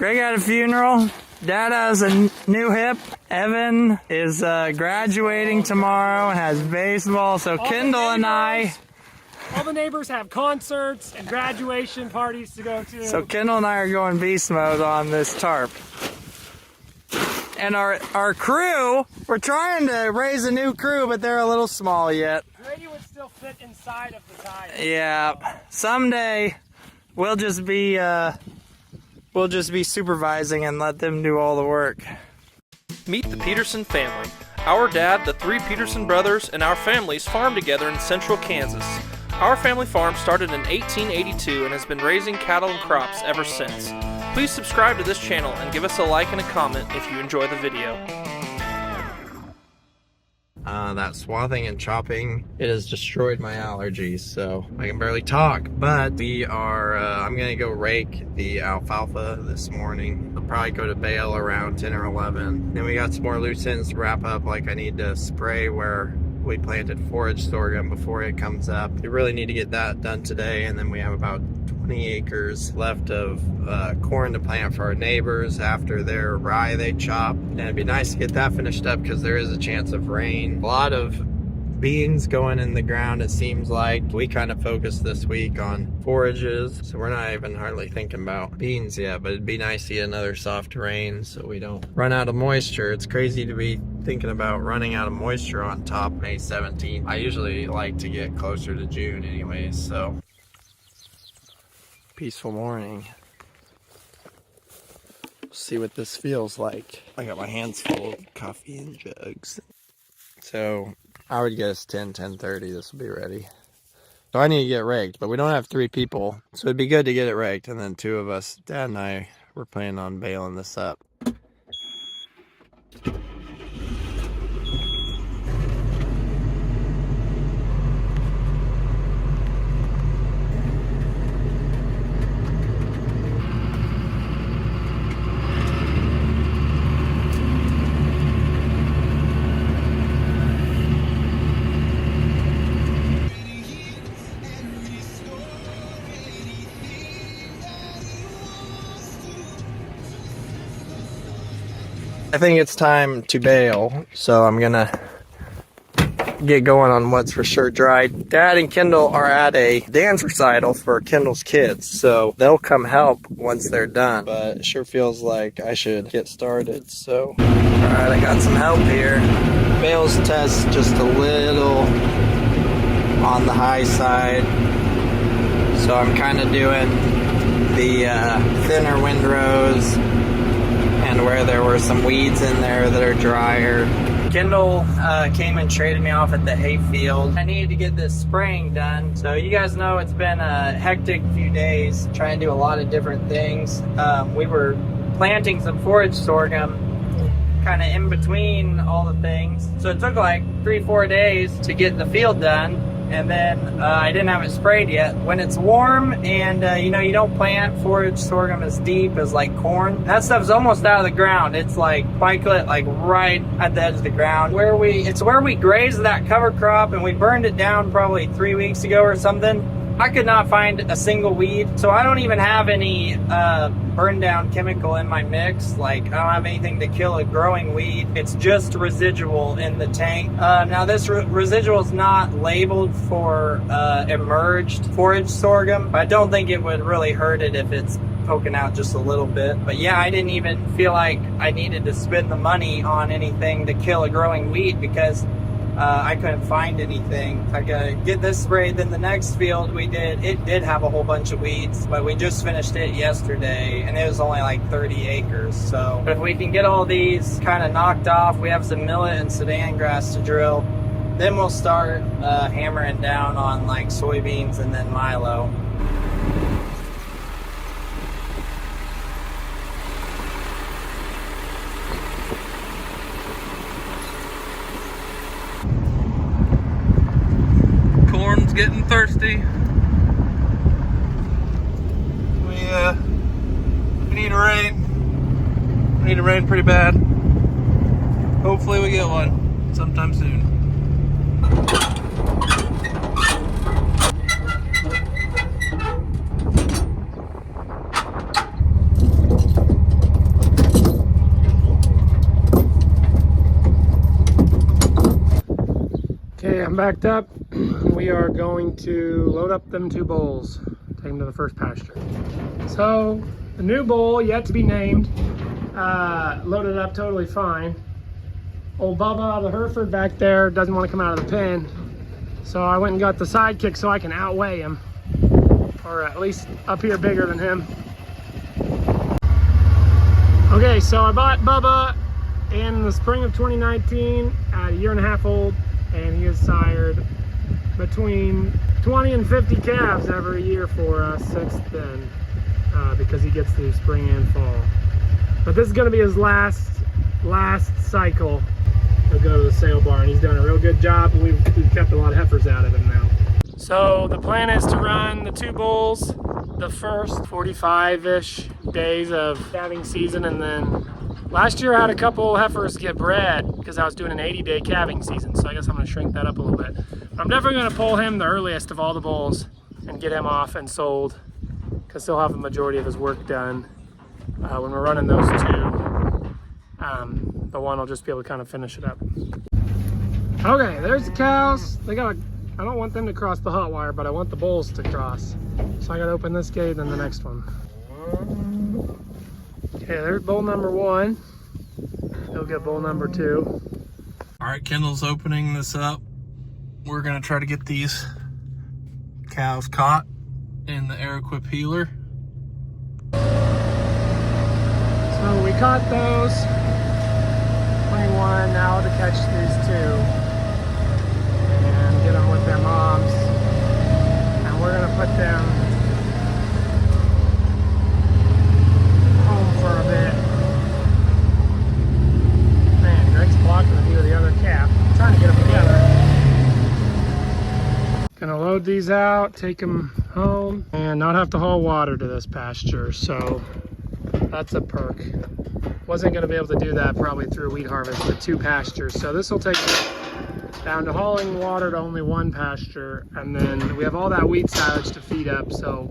Greg had a funeral. Dad has a new hip. Evan is graduating tomorrow and has baseball. So Kendall and I... All the neighbors have concerts and graduation parties to go to. So Kendall and I are going beast mode on this tarp. And our crew, we're trying to raise a new crew, but they're a little small yet. Grady would still fit inside of the tire. Yeah, someday we'll just be supervising and let them do all the work. Meet the Peterson family. Our dad, the three Peterson brothers, and our families farm together in central Kansas. Our family farm started in 1882 and has been raising cattle and crops ever since. Please subscribe to this channel and give us a like and a comment if you enjoy the video. That swathing and chopping, it has destroyed my allergies, so I can barely talk. But we are, I'm gonna go rake the alfalfa this morning. I'll probably go to Bale around 10 or 11. Then we got some more loose ends to wrap up, like I need to spray where we planted forage sorghum before it comes up. We really need to get that done today, and then we have about 20 acres left of corn to plant for our neighbors after their rye they chop. And it'd be nice to get that finished up because there is a chance of rain. A lot of beans going in the ground, it seems like. We kind of focused this week on forages, so we're not even hardly thinking about beans yet, but it'd be nice to get another soft rain so we don't run out of moisture. It's crazy to be thinking about running out of moisture on top May 17th. I usually like to get closer to June anyways, so. Peaceful morning. See what this feels like. I got my hands full of coffee and jugs. So I would guess 10:30 this will be ready. So I need to get raked, but we don't have 3 people, so it'd be good to get it raked, and then 2 of us, Dad and I, were planning on baling this up. I think it's time to bale, so I'm gonna get going on what's for sure dry. Dad and Kendall are at a dance recital for Kendall's kids, so they'll come help once they're done, but it sure feels like I should get started, so. Alright, I got some help here. Bale's test just a little on the high side, so I'm kind of doing the thinner windrows and where there were some weeds in there that are drier. Kendall came and traded me off at the hay field. I needed to get this spraying done. So you guys know it's been a hectic few days trying to do a lot of different things. We were planting some forage sorghum kind of in between all the things. So it took like 3-4 days to get the field done. And then I didn't have it sprayed yet. When it's warm and you know, you don't plant forage sorghum as deep as like corn, that stuff's almost out of the ground. It's like spikelet, like right at the edge of the ground. It's where we grazed that cover crop, and we burned it down probably 3 weeks ago or something. I could not find a single weed, so I don't even have any burn down chemical in my mix. Like, I don't have anything to kill a growing weed. It's just residual in the tank. Now this residual is not labeled for emerged forage sorghum. I don't think it would really hurt it if it's poking out just a little bit. But yeah, I didn't even feel like I needed to spend the money on anything to kill a growing weed because I couldn't find anything. I gotta get this sprayed. Then the next field we did, it did have a whole bunch of weeds, but we just finished it yesterday and it was only like 30 acres. So if we can get all these kind of knocked off, we have some millet and Sudan grass to drill, then we'll start hammering down on like soybeans and then milo. Corn's getting thirsty. We need a rain. We need a rain pretty bad. Hopefully we get one sometime soon. backed up. We are going to load up them 2 bulls, take them to the first pasture. So the new bull, yet to be named, loaded up totally fine. Old Bubba, the Hereford back there, doesn't want to come out of the pen. So I went and got the sidekick so I can outweigh him, or at least up here bigger than him. Okay, so I bought Bubba in the spring of 2019 at 1.5 years old, and he has sired between 20 and 50 calves every year for us since then, because he gets through spring and fall. But this is going to be his last cycle. He'll go to the sale barn. He's done a real good job, and we've kept a lot of heifers out of him now. So the plan is to run the 2 bulls the first 45-ish days of calving season, and then last year I had a couple heifers get bred because I was doing an 80-day calving season, so I guess I'm going to shrink that up a little bit. But I'm definitely going to pull him the earliest of all the bulls and get him off and sold, because he'll have the majority of his work done when we're running those 2. The one will just be able to kind of finish it up. Okay, there's the cows. They got I don't want them to cross the hot wire, but I want the bulls to cross. So I got to open this gate, then the next one. Okay, there's bull number 1. He'll get bull number 2. All right, Kendall's opening this up. We're gonna try to get these cows caught in the air equip healer. So we caught those. 21 now to catch these 2 and get them with their moms. And we're gonna put them home for a bit. Man, Greg's blocking the view of the other calf. I'm trying to get them together. Gonna load these out, take them home, and not have to haul water to this pasture. So that's a perk. Wasn't going to be able to do that probably through wheat harvest with 2 pastures. So this will take down to hauling water to only 1 pasture. And then we have all that wheat silage to feed up. So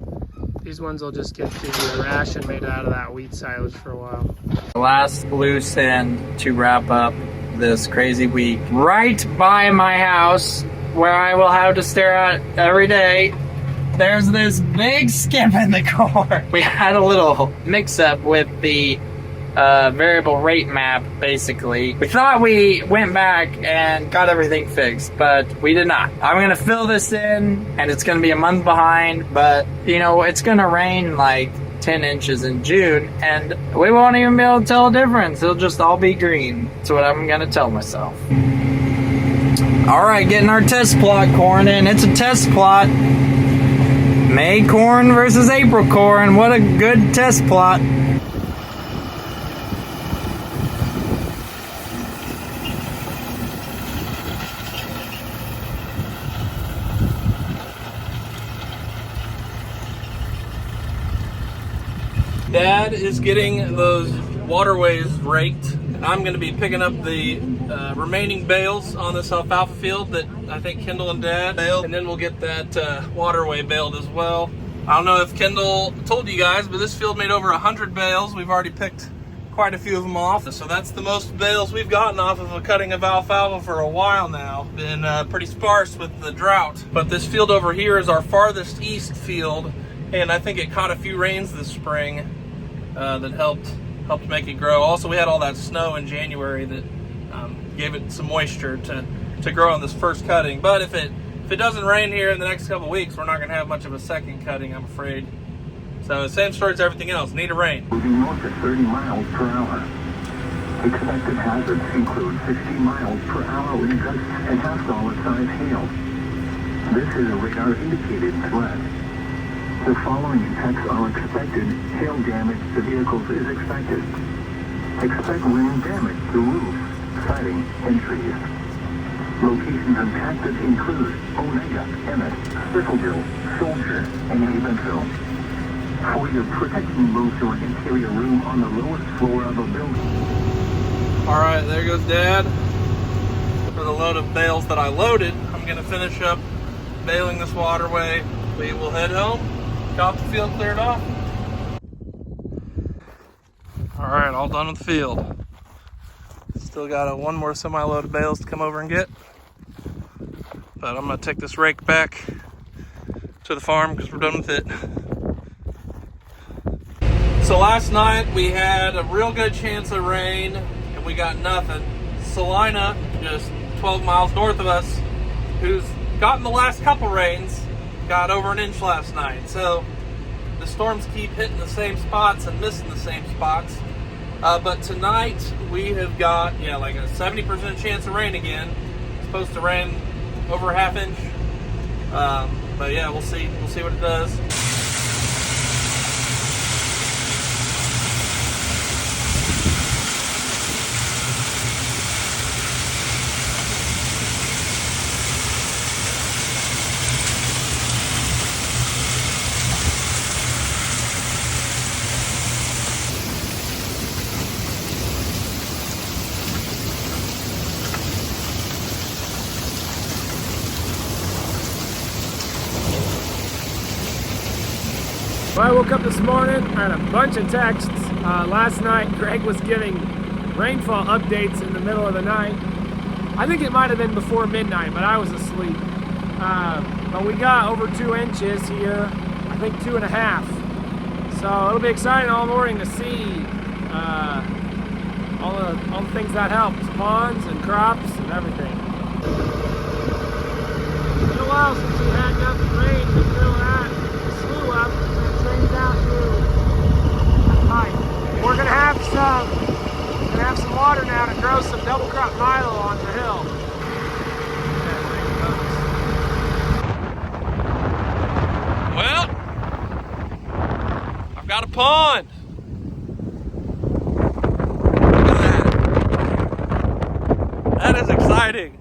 these ones will just get the ration made out of that wheat silage for a while. Last loose end to wrap up this crazy week. Right by my house, where I will have to stare at every day, there's this big skip in the corn. We had a little mix-up with the variable rate map, basically. We thought we went back and got everything fixed, but we did not. I'm gonna fill this in, and it's gonna be a month behind, but you know, it's gonna rain like 10 inches in June, and we won't even be able to tell a difference. It'll just all be green. That's what I'm gonna tell myself. All right, getting our test plot corn in. It's a test plot. May corn versus April corn. What a good test plot. Dad is getting those waterways raked. I'm going to be picking up the remaining bales on this alfalfa field that I think Kendall and Dad baled, and then we'll get that waterway baled as well. I don't know if Kendall told you guys, but this field made over 100 bales. We've already picked quite a few of them off, so that's the most bales we've gotten off of a cutting of alfalfa for a while now. Been pretty sparse with the drought, but this field over here is our farthest east field, and I think it caught a few rains this spring that helped make it grow. Also, we had all that snow in January that gave it some moisture to grow on this first cutting. But if it doesn't rain here in the next couple weeks, we're not going to have much of a second cutting, I'm afraid. So same story as everything else. Need a rain. Moving north at 30 miles per hour. Expected hazards include 60 miles per hour wind gusts and half-dollar size hail. This is a radar indicated threat. The following effects are expected. Hail damage to vehicles is expected. Expect wind damage to roofs, siding, and trees. Locations impacted include Onega, Emmett, Circleville, Soldier, and Havenville. For your protection, move to an interior room on the lowest floor of a building. All right, there goes Dad. For the load of bales that I loaded, I'm going to finish up baling this waterway. We will head home. Got the field cleared off. All right, all done with the field. Still got one more semi-load of bales to come over and get. But I'm gonna take this rake back to the farm because we're done with it. So last night we had a real good chance of rain and we got nothing. Salina, just 12 miles north of us, who's gotten the last couple rains, got over an inch last night. So the storms keep hitting the same spots and missing the same spots. But tonight we have got, like a 70% chance of rain again. It's supposed to rain over a half inch. But yeah, we'll see. We'll see what it does. Well, I woke up this morning, I had a bunch of texts. Last night, Greg was giving rainfall updates in the middle of the night. I think it might have been before midnight, but I was asleep. But we got over 2 inches here, I think 2.5. So it'll be exciting all morning to see all the things that helped, ponds and crops and everything. It's been a while since we had enough rain to fill that slough up and drains out through the pipe. We're gonna have some water now to grow some double crop milo on the hill. Well, I've got a pond. Look at that. That is exciting.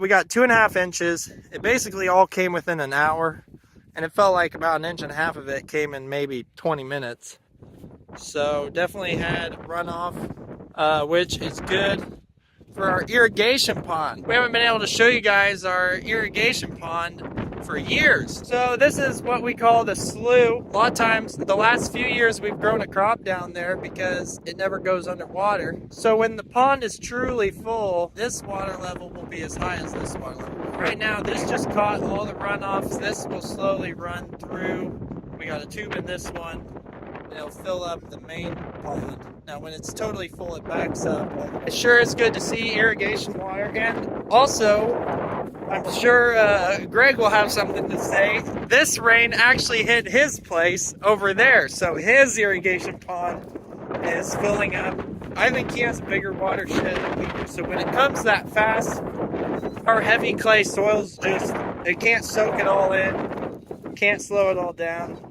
We got 2.5 inches. It basically all came within an hour, and it felt like about 1.5 inches of it came in maybe 20 minutes. So definitely had runoff, which is good for our irrigation pond. We haven't been able to show you guys our irrigation pond for years. So this is what we call the slough. A lot of times, the last few years we've grown a crop down there because it never goes underwater. So when the pond is truly full, this water level will be as high as this water level. Right now, this just caught all the runoffs. This will slowly run through. We got a tube in this one. It'll fill up the main pond. Now when it's totally full, it backs up. It sure is good to see irrigation water. And also, I'm sure Greg will have something to say. This rain actually hit his place over there, so his irrigation pond is filling up. I think he has a bigger watershed than we do, so when it comes that fast, our heavy clay soils it can't soak it all in, can't slow it all down.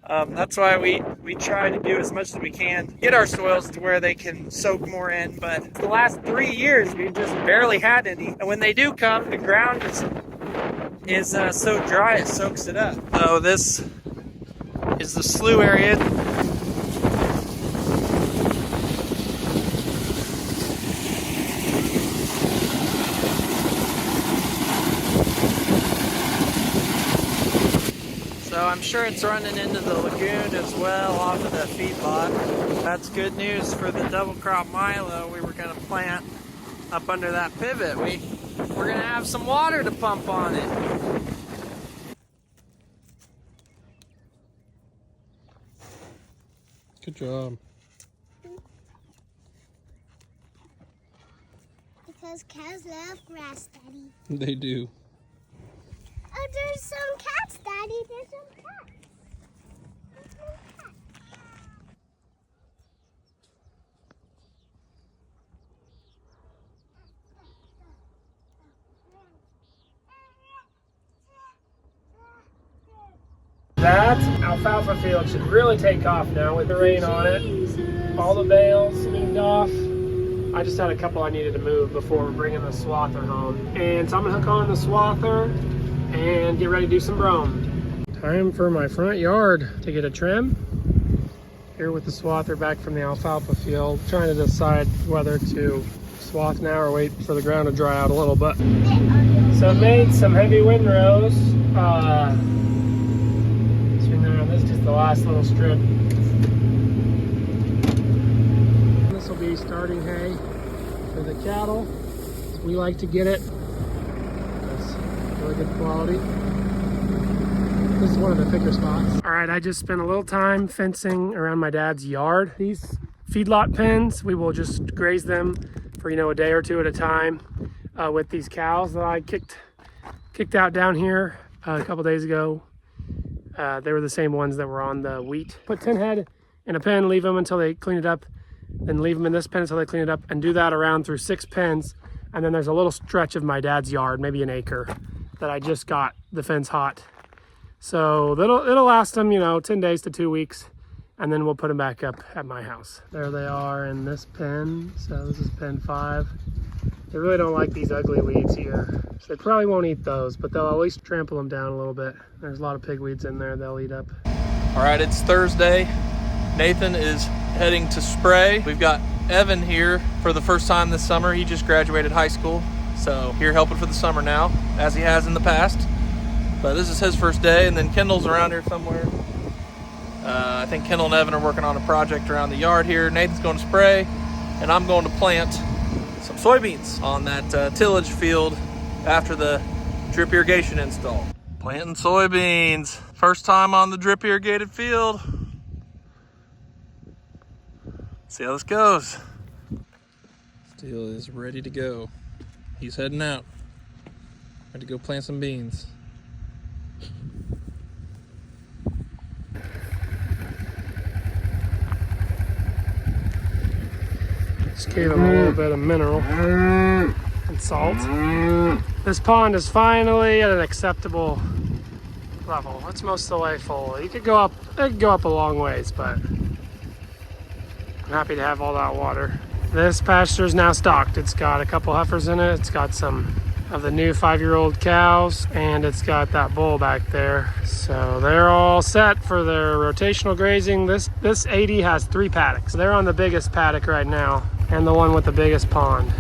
That's why we try to do as much as we can, get our soils to where they can soak more in, but the last 3 years we've just barely had any. And when they do come, the ground is so dry it soaks it up. So this is the slough area. So I'm sure it's running into the lagoon as well off of the feedlot. That's good news for the double crop milo we were going to plant up under that pivot. We're going to have some water to pump on it. Good job. Because cows love grass, Daddy. They do. Oh, there's some cats, Daddy. There's some cats. There's some cats. That alfalfa field should really take off now with the rain on it. All the bales moved off. I just had a couple I needed to move before bringing the swather home. And so I'm gonna hook on the swather and get ready to do some brome. Time for my front yard to get a trim. Here with the swather back from the alfalfa field. Trying to decide whether to swath now or wait for the ground to dry out a little bit. So I made some heavy windrows. This is just the last little strip. starting hay for the cattle. We like to get it. It's really good quality. This is one of the thicker spots. All right, I just spent a little time fencing around my dad's yard. These feedlot pens, we will just graze them for, you know, a day or two at a time with these cows that I kicked out down here a couple days ago. They were the same ones that were on the wheat. Put 10 head in a pen, leave them until they clean it up, then leave them in this pen until they clean it up, and do that around through 6 pens. And then there's a little stretch of my dad's yard, maybe an acre, that I just got the fence hot. So it'll last them, you know, 10 days to 2 weeks, and then we'll put them back up at my house. There they are in this pen. So this is pen 5. They really don't like these ugly weeds here, so they probably won't eat those, but they'll at least trample them down a little bit. There's a lot of pigweeds in there they'll eat up. All right, it's Thursday. Nathan is heading to spray. We've got Evan here for the first time this summer. He just graduated high school, so here helping for the summer now, as he has in the past. But this is his first day, and then Kendall's around here somewhere. I think Kendall and Evan are working on a project around the yard here. Nathan's going to spray, and I'm going to plant some soybeans on that tillage field after the drip irrigation install. Planting soybeans. First time on the drip irrigated field. See how this goes. Steele is ready to go. He's heading out. Ready to go plant some beans. Just gave him a little bit of mineral and salt. This pond is finally at an acceptable level. It's most of the way full. It could go up a long ways, but I'm happy to have all that water. This pasture is now stocked. It's got a couple heifers in it. It's got some of the new 5-year-old cows, and it's got that bull back there. So they're all set for their rotational grazing. This 80 has 3 paddocks. They're on the biggest paddock right now, and the one with the biggest pond.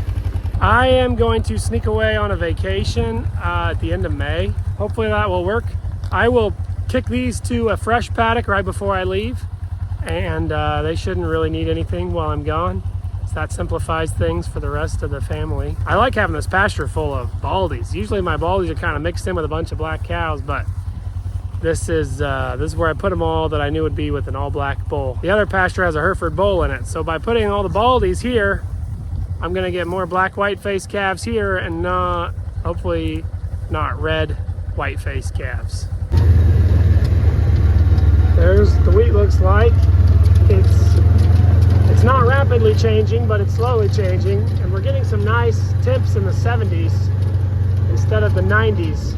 I am going to sneak away on a vacation at the end of May. Hopefully that will work. I will kick these to a fresh paddock right before I leave, and they shouldn't really need anything while I'm gone. So that simplifies things for the rest of the family. I like having this pasture full of baldies. Usually my baldies are kind of mixed in with a bunch of black cows, but this is where I put them all that I knew would be with an all-black bull. The other pasture has a Hereford bull in it, so by putting all the baldies here, I'm gonna get more black white-faced calves here, and hopefully not red white-faced calves. There's the wheat. Looks like it's not rapidly changing, but it's slowly changing, and we're getting some nice temps in the 70s instead of the 90s.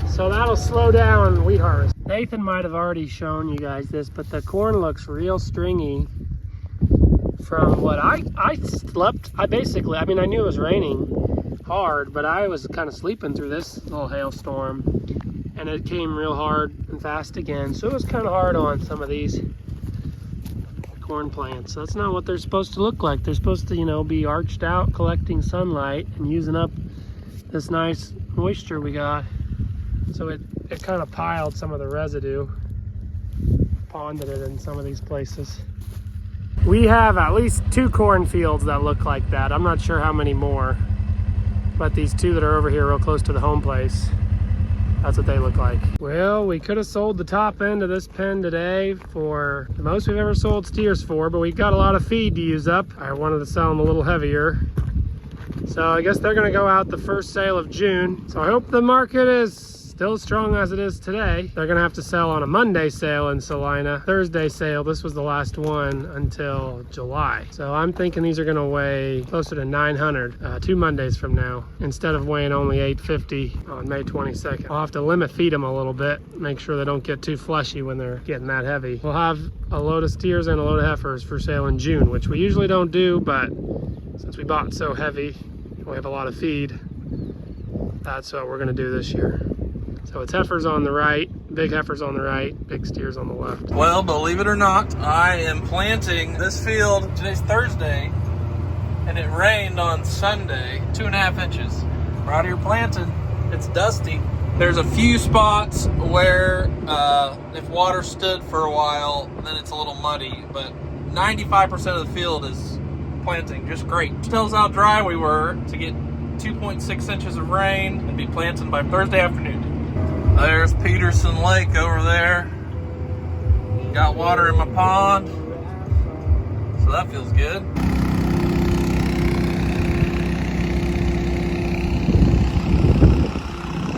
So that'll slow down wheat harvest. Nathan might have already shown you guys this, but the corn looks real stringy from what I slept. I mean, I knew it was raining hard, but I was kind of sleeping through this little hailstorm, and it came real hard and fast again. So it was kind of hard on some of these corn plants. That's not what they're supposed to look like. They're supposed to, you know, be arched out, collecting sunlight and using up this nice moisture we got. So it kind of piled some of the residue, ponded it in some of these places. We have at least 2 cornfields that look like that. I'm not sure how many more, but these 2 that are over here real close to the home place, that's what they look like. Well, we could have sold the top end of this pen today for the most we've ever sold steers for, but we've got a lot of feed to use up. I wanted to sell them a little heavier. So I guess they're gonna go out the first sale of June. So I hope the market is still as strong as it is today. They're gonna have to sell on a Monday sale in Salina. Thursday sale, this was the last one until July. So I'm thinking these are gonna weigh closer to 900 2 Mondays from now, instead of weighing only 850 on May 22nd. I'll have to limit feed them a little bit, make sure they don't get too fleshy when they're getting that heavy. We'll have a load of steers and a load of heifers for sale in June, which we usually don't do, but since we bought so heavy, we have a lot of feed, that's what we're gonna do this year. So it's heifers on the right, big heifers on the right, big steers on the left. Well, believe it or not, I am planting this field. Today's Thursday, and it rained on Sunday, 2.5 inches. We're out here planting. It's dusty. There's a few spots where if water stood for a while, then it's a little muddy, but 95% of the field is planting. Just great. Just tells how dry we were to get 2.6 inches of rain and be planting by Thursday afternoon. There's Peterson Lake over there. Got water in my pond, so that feels good.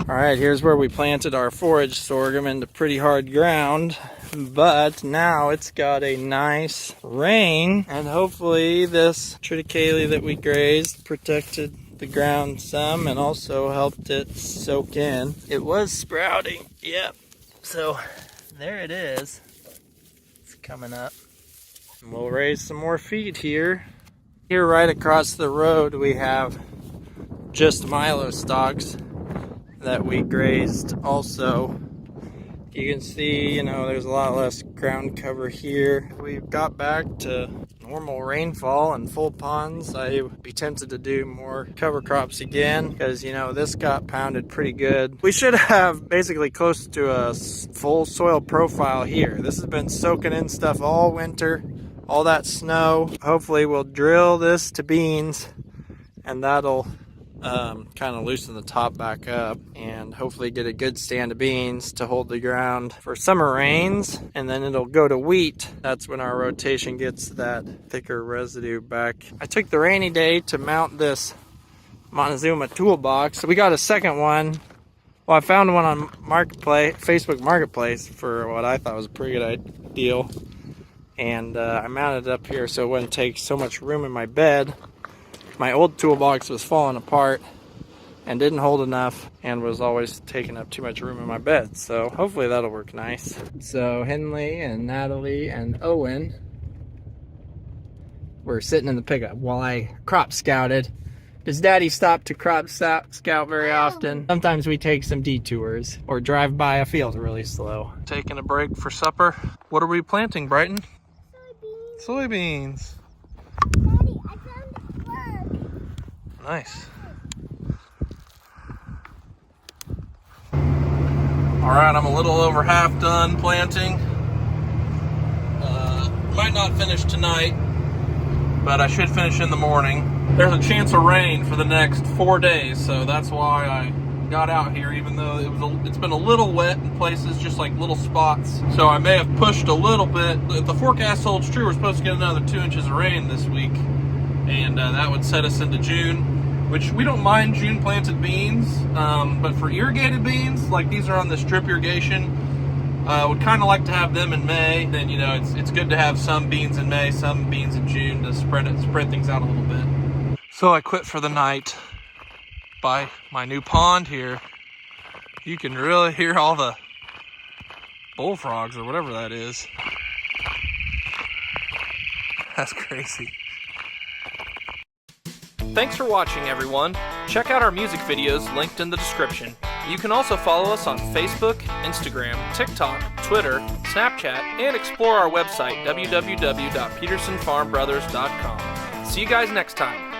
All right, here's where we planted our forage sorghum into pretty hard ground, but now it's got a nice rain, and hopefully this triticale that we grazed protected the ground some and also helped it soak in. It was sprouting, yep. So there it is. It's coming up. And we'll raise some more feed here. Here right across the road we have just Milo stalks that we grazed also. You can see, you know, there's a lot less ground cover here. We've got back to normal rainfall and full ponds. I'd be tempted to do more cover crops again because, you know, this got pounded pretty good. We should have basically close to a full soil profile here. This has been soaking in stuff all winter, all that snow. Hopefully we'll drill this to beans and that'll kind of loosen the top back up and hopefully get a good stand of beans to hold the ground for summer rains, and then it'll go to wheat. That's when our rotation gets that thicker residue back. I took the rainy day to mount this Montezuma toolbox. We got a second one. Well, I found one on Facebook Marketplace for what I thought was a pretty good deal, and I mounted it up here so it wouldn't take so much room in my bed. My old toolbox was falling apart and didn't hold enough and was always taking up too much room in my bed. So hopefully that'll work nice. So Henley and Natalie and Owen were sitting in the pickup while I crop scouted. Does Daddy stop to crop scout very often? Sometimes we take some detours or drive by a field really slow. Taking a break for supper. What are we planting, Brighton? Soybeans. Soybeans. Daddy, I found a bug. Nice. All right, I'm a little over half done planting. Might not finish tonight, but I should finish in the morning. There's a chance of rain for the next 4 days, so that's why I got out here, even though it's been a little wet in places, just like little spots. So I may have pushed a little bit. If the forecast holds true, we're supposed to get another 2 inches of rain this week, and that would set us into June, which we don't mind June planted beans, but for irrigated beans, like these are on this drip irrigation, would kind of like to have them in May. Then, you know, it's good to have some beans in May, some beans in June to spread things out a little bit. So I quit for the night by my new pond here. You can really hear all the bullfrogs or whatever that is. That's crazy. Thanks for watching, everyone. Check out our music videos linked in the description. You can also follow us on Facebook, Instagram, TikTok, Twitter, Snapchat, and explore our website, www.petersonfarmbrothers.com. See you guys next time.